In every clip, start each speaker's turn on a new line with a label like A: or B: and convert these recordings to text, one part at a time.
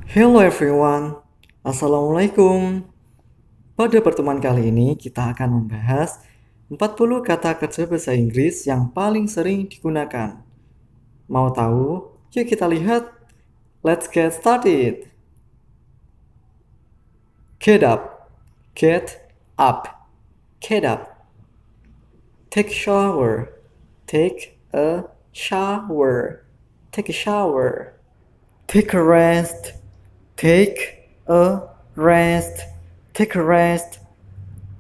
A: Hello everyone, Assalamualaikum. Pada pertemuan kali ini kita akan membahas 40 kata kerja bahasa Inggris yang paling sering digunakan. Mau tahu? Yuk kita lihat. Let's get started. Get up, get up, get up. Take a shower, take a shower, take a shower. Take a rest, take a rest, take a rest.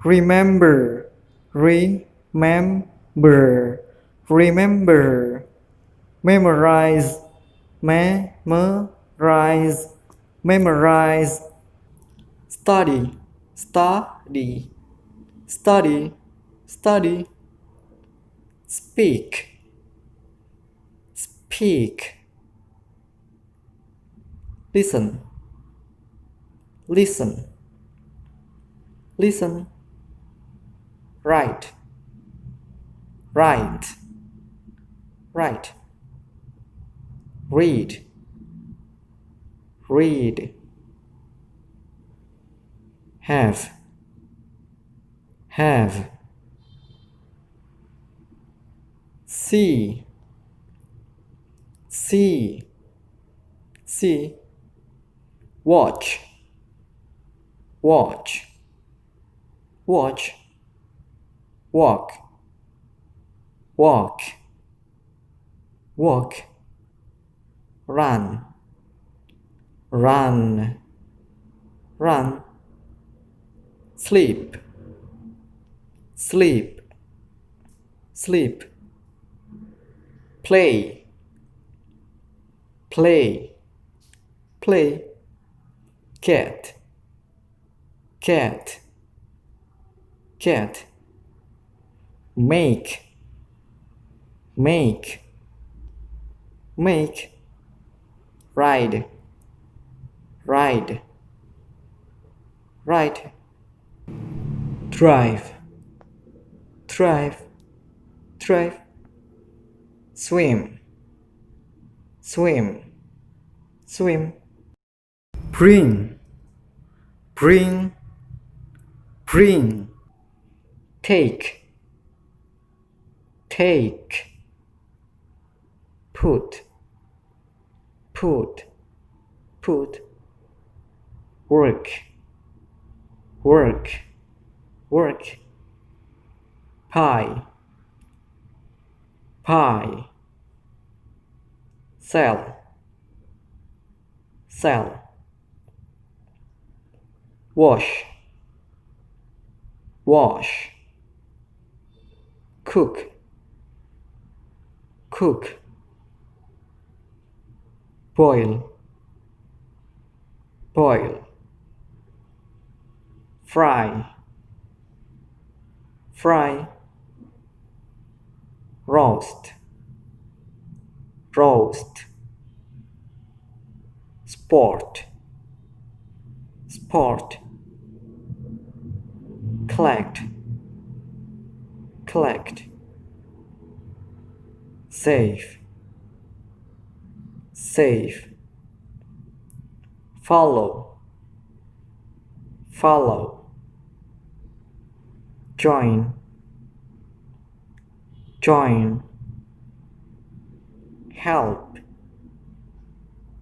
A: Remember, remember, remember. Memorize, memorize, memorize. Study, study, study, study. Speak, speak. Listen, listen, listen. Write, write, write. Read, read. Have, have. See, see, see. Watch, watch, watch. Walk, walk, walk. Run, run, run. Sleep, sleep, sleep. Play, play, play. Cat, cat, cat. Make, make, make. Ride, ride, ride. Drive, drive, drive. Swim, swim, swim. Bring, bring, bring. Take, take. Put, put, put. Work, work, work. Pie, pie. Sell, sell. Wash, wash. Cook, cook. Boil, boil. Fry, fry. Roast, roast. Sport, sport. Collect, collect. Save, save. Follow, follow. Join, join. Help,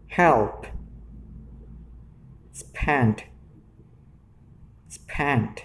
A: help. Spend, spend.